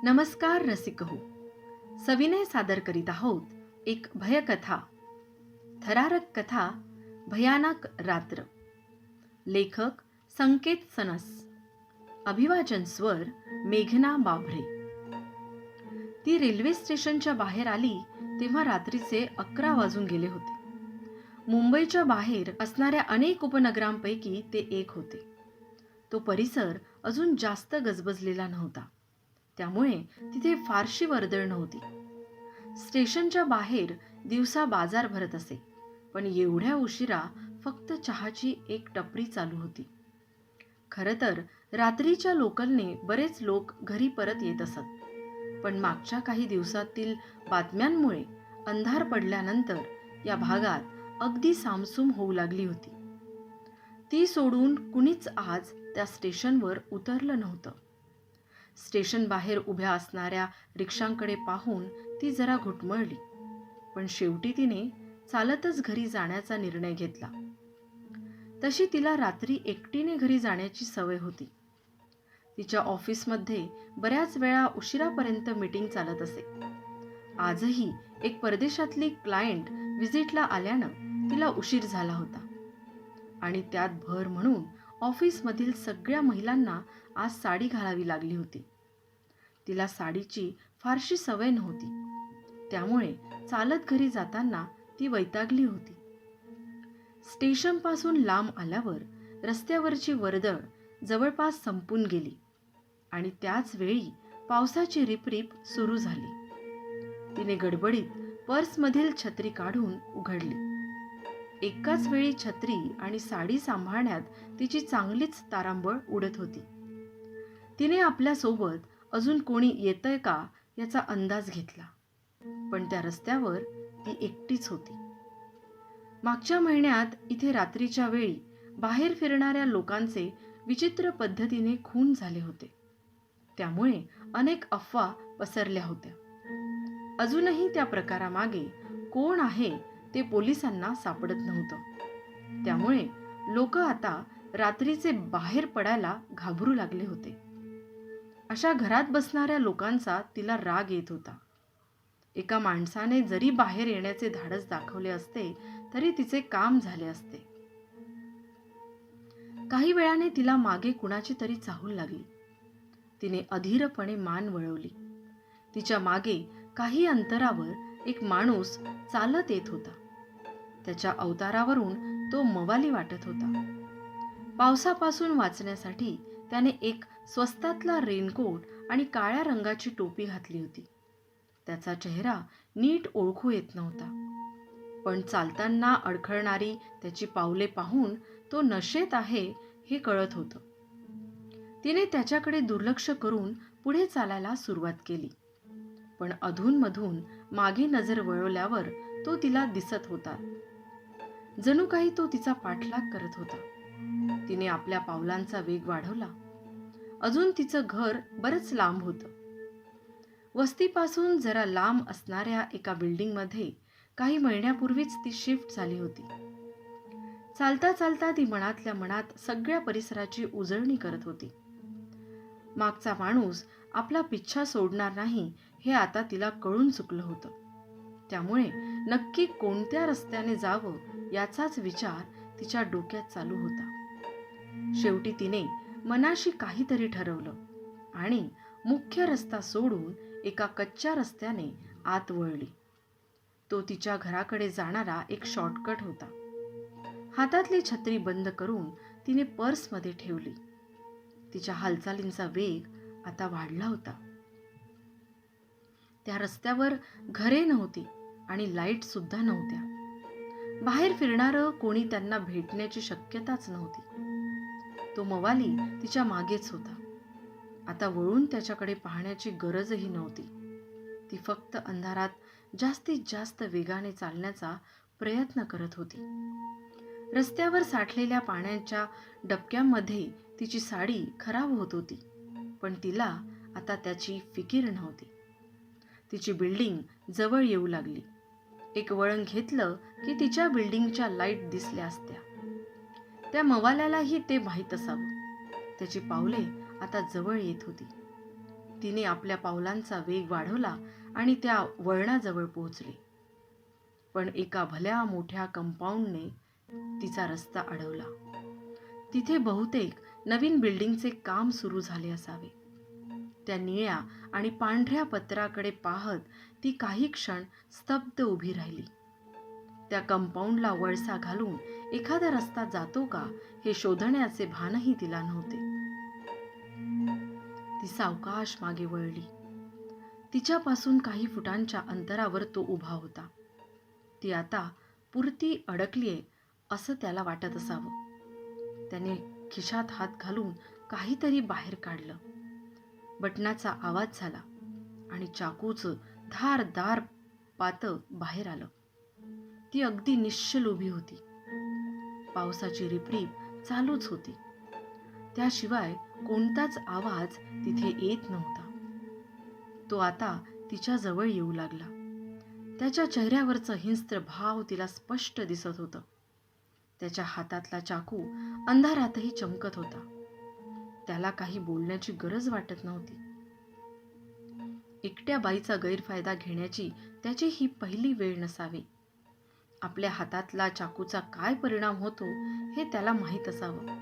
नमस्कार रसिकहो, सविनय सादर करीत आहोत एक भयकथा, थरारक कथा, भयानक रात्र. लेखक संकेत सनस, अभिवाचन स्वर मेघना बाभरे. ती रेल्वे स्टेशनच्या बाहेर आली तेव्हा रात्रीचे 11 वाजून गेले होते. मुंबईच्या बाहेर असणाऱ्या अनेक उपनगरांपैकी ते एक होते. तो परिसर अजून जास्त गजबजलेला नव्हता, त्यामुळे तिथे फारशी वर्दळ नव्हती. स्टेशनच्या बाहेर दिवसा बाजार भरत असे, पण एवढ्या उशिरा फक्त चहाची एक टपरी चालू होती. खरं तर रात्रीच्या लोकलने बरेच लोक घरी परत येत असत, पण मागच्या काही दिवसातील बातम्यांमुळे अंधार पडल्यानंतर या भागात अगदी सामसूम होऊ लागली होती. ती सोडून कुणीच आज त्या स्टेशनवर उतरलं नव्हतं. स्टेशन बाहेर उभ्या असणाऱ्या रिक्षांकडे पाहून ती जरा घुटमळली, पण शेवटी तिने चालतच घरी जाण्याचा निर्णय घेतला. तशी तिला रात्री एकटीने घरी जाण्याची सवय होती. तिच्या ऑफिसमध्ये बऱ्याच वेळा उशिरापर्यंत मीटिंग चालत असे. आजही एक परदेशातली क्लायंट व्हिजिटला आल्यानं तिला उशीर झाला होता, आणि त्यात भर म्हणून ऑफिसमधील सगळ्या महिलांना आज साडी घालावी लागली होती. तिला साडीची फारशी सवय नव्हती, त्यामुळे चालत घरी जाताना ती वैतागली होती. स्टेशनपासून लांब आल्यावर रस्त्यावरची वर्दळ जवळपास संपून गेली, आणि त्याच वेळी पावसाची रिपरिप सुरू झाली. तिने गडबडीत पर्समधील छत्री काढून उघडली. एकाच वेळी छत्री आणि साडी सांभाळण्यात तिची चांगलीच तारांबळ उडत होती. तिने आपल्यासोबत अजून कोणी येतंय का याचा अंदाज घेतला, पण त्या रस्त्यावर ती एकटीच होती. मागच्या महिन्यात इथे रात्रीच्या वेळी बाहेर फिरणाऱ्या लोकांचे विचित्र पद्धतीने खून झाले होते, त्यामुळे अनेक अफवा पसरल्या होत्या. अजूनही त्या प्रकारामागे कोण आहे ते पोलिसांना सापडत नव्हतं, त्यामुळे लोक आता रात्रीचे बाहेर पडायला घाबरू लागले होते. अशा घरात बसणाऱ्या लोकांचा तिला राग येत होता. एका माणसाने जरी बाहेर येण्याचे धाडस दाखवले असते तरी तिचे काम झाले असते. काही वेळाने तिला मागे कुणाची तरी चाहूल लागली. तिने अधीरपणे मान वळवली. तिच्या मागे काही अंतरावर एक माणूस चालत येत होता. त्याच्या अवतारावरून तो मवाली वाटत होता. पावसापासून वाचण्यासाठी त्याने एक स्वस्तातला रेनकोट आणि काळ्या रंगाची टोपी घातली होती. त्याचा चेहरा नीट ओळखू येत नव्हता, पण चालताना अडखळणारी त्याची पावले पाहून तो नशेत आहे हे कळत होतं. तिने त्याच्याकडे दुर्लक्ष करून पुढे चालायला सुरुवात केली, पण अधूनमधून मागे नजर वळवल्यावर तो तिला दिसत होता. जणू काही तो तिचा पाठलाग करत होता. तिने आपल्या पावलांचा वेग वाढवला. अजून तिचं घर बरंच लांब होतं. वस्तीपासून जरा लांब असणाऱ्या एका बिल्डिंगमध्ये काही महिन्यापूर्वीच ती शिफ्ट झाली होती. चालता चालता ती मनातल्या मनात सगळ्या परिसराची उजळणी करत होती. मागचा माणूस आपला पिच्छा सोडणार नाही हे आता तिला कळून चुकलं होतं, त्यामुळे नक्की कोणत्या रस्त्याने जावं याचाच विचार तिच्या डोक्यात चालू होता. शेवटी तिने मनाशी काहीतरी ठरवलं आणि मुख्य रस्ता सोडून एका कच्च्या रस्त्याने आत वळली. तो तिच्या घराकडे जाणारा एक शॉर्टकट होता. हातातली छत्री बंद करून तिने पर्समध्ये ठेवली. तिच्या हालचालींचा वेग आता वाढला होता. त्या रस्त्यावर घरे नव्हती आणि लाईट सुद्धा नव्हत्या. बाहेर फिरणारं कोणी त्यांना भेटण्याची शक्यताच नव्हती. तो मवाली तिच्या मागेच होता. आता वळून त्याच्याकडे पाहण्याची गरजही नव्हती. ती फक्त अंधारात जास्तीत जास्त वेगाने चालण्याचा प्रयत्न करत होती. रस्त्यावर साठलेल्या पाण्याच्या डबक्यांमध्ये तिची साडी खराब होत होती, पण तिला आता त्याची फिकीर नव्हती. तिची बिल्डिंग जवळ येऊ लागली. एक वळण घेतलं की तिच्या बिल्डिंगच्या लाईट दिसल्या असत्या. त्या मवाल्यालाही ते माहीत असावं. त्याची पावले आता जवळ येत होती. तिने आपल्या पावलांचा वेग वाढवला आणि त्या वळणाजवळ पोहोचली. पण एका भल्या मोठ्या कंपाऊंडने तिचा रस्ता अडवला. तिथे बहुतेक नवीन बिल्डिंगचे काम सुरू झाले असावे. त्या निळ्या आणि पांढऱ्या पत्राकडे पाहत ती काही क्षण स्तब्ध उभी राहिली. त्या कंपाऊंडला वळसा घालून एखादा रस्ता जातो का हे शोधण्याचे भानही तिला नव्हते. ती सावकाश मागे वळली. तिच्यापासून काही फुटांच्या अंतरावर तो उभा होता. ती आता पुरती अडकलीये असं त्याला वाटत असावं. त्याने खिशात हात घालून काहीतरी बाहेर काढलं. बटनाचा आवाज झाला आणि चाकूचं धारदार पातं बाहेर आलं. ती अगदी निश्चल उभी होती. पावसाची रिपरिप चालूच होती. त्याशिवाय कोणताच आवाज तिथे येत नव्हता. तो आता तिच्या जवळ येऊ लागला. त्याच्या चेहऱ्यावरचं हिंस्त्र भाव तिला स्पष्ट दिसत होतं. त्याच्या हातातला चाकू अंधारातही चमकत होता. त्याला काही बोलण्याची गरज वाटत नव्हती. एकट्या बाईचा गैरफायदा घेण्याची त्याची ही पहिली वेळ नसावी. आपल्या हातातला चाकूचा काय परिणाम होतो हे त्याला माहीत असावं.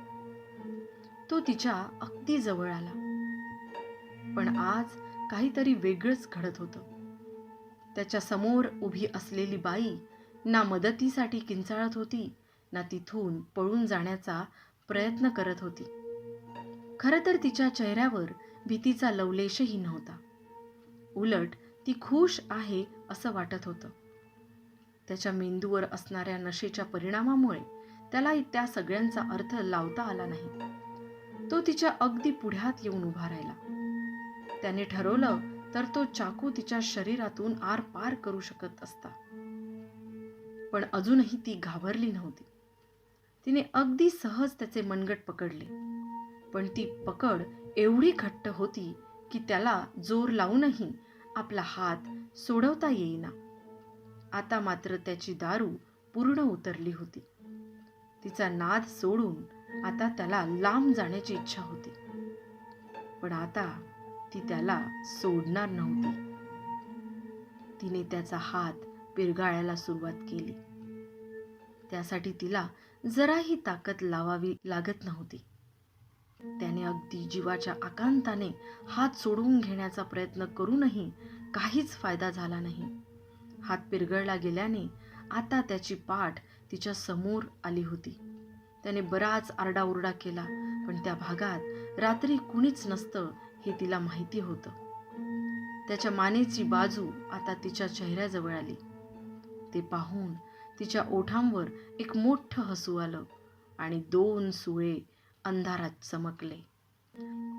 तो तिच्या अगदी जवळ आला. पण आज काहीतरी वेगळंच घडत होतं. त्याच्या समोर उभी असलेली बाई ना मदतीसाठी किंचाळत होती, ना तिथून पळून जाण्याचा प्रयत्न करत होती. खरं तर तिच्या चेहऱ्यावर भीतीचा लवलेशही नव्हता. उलट ती खुश आहे असं वाटत होतं. त्याच्या मेंदूवर असणाऱ्या नशेच्या परिणामामुळे त्याला त्या सगळ्यांचा अर्थ लावता आला नाही. तो तिच्या अगदी पुढ्यात येऊन उभा राहिला. त्याने ठरवलं तर तो चाकू तिच्या शरीरातून आर पार करू शकत असता. पण अजूनही ती घाबरली नव्हती. तिने अगदी सहज त्याचे मनगट पकडले. पण ती पकड एवढी घट्ट होती की त्याला जोर लावूनही आपला हात सोडवता येईना. आता मात्र त्याची दारू पूर्ण उतरली होती. तिचा नाद सोडून आता त्याला लांब जाण्याची इच्छा होती. पण आता ती त्याला सोडणार नव्हती. तिने त्याचा हात पिरगाळायला सुरुवात केली. त्यासाठी तिला जराही ताकद लावावी लागत नव्हती. त्याने अगदी जीवाच्या आकांताने हात सोडवून घेण्याचा प्रयत्न करूनही काहीच फायदा झाला नाही. हात पिरगळला गेल्याने आता त्याची पाठ तिच्या समोर आली होती. त्याने बराच आरडाओरडा केला, पण त्या भागात रात्री कुणीच नसतं हे तिला माहिती होतं. त्याच्या मानेची बाजू आता तिच्या चेहऱ्याजवळ आली. ते पाहून तिच्या ओठांवर एक मोठं हसू आलं आणि 2 सुळे अंधारात चमकले.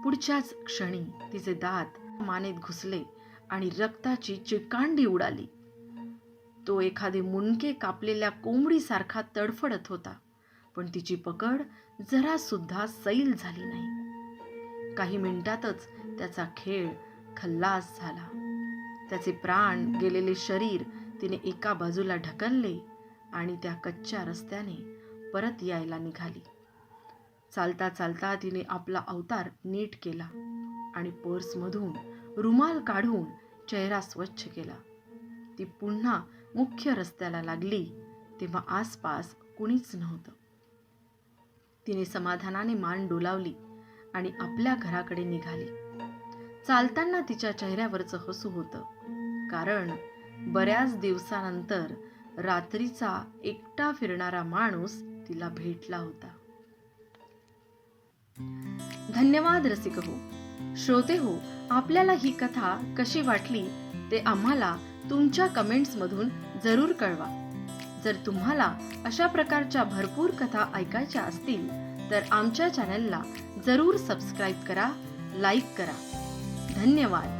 पुढच्याच क्षणी तिचे दात मानेत घुसले आणि रक्ताची चिकांडी उडाली. तो एखादे मुंडके कापलेल्या कोंबडीसारखा तडफडत होता, पण तिची पकड जरा सुद्धा सैल झाली नाही. काही मिनिटातच त्याचा खेळ खल्लास झाला. त्याचे प्राण गेलेले शरीर तिने एका बाजूला ढकलले आणि त्या कच्च्या रस्त्याने परत यायला निघाली. चालता चालता तिने आपला अवतार नीट केला आणि पर्समधून रुमाल काढून चेहरा स्वच्छ केला. ती पुन्हा मुख्य रस्त्याला लागली तेव्हा आसपास कुणीच नव्हतं. तिने समाधानाने मान डोलावली आणि आपल्या घराकडे निघाली. चालताना तिच्या चेहऱ्यावरचं हसू होतं, कारण बऱ्याच दिवसानंतर रात्रीचा एकटा फिरणारा माणूस तिला भेटला होता. धन्यवाद रसिक हो, श्रोते हो. आपल्याला ही कथा कशी वाटली ते आम्हाला तुमच्या कमेंट्समधून जरूर कळवा. जर तुम्हाला अशा प्रकारच्या भरपूर कथा ऐकायच्या असतील तर आमच्या चॅनलला जरूर सबस्क्राईब करा, लाईक करा. धन्यवाद.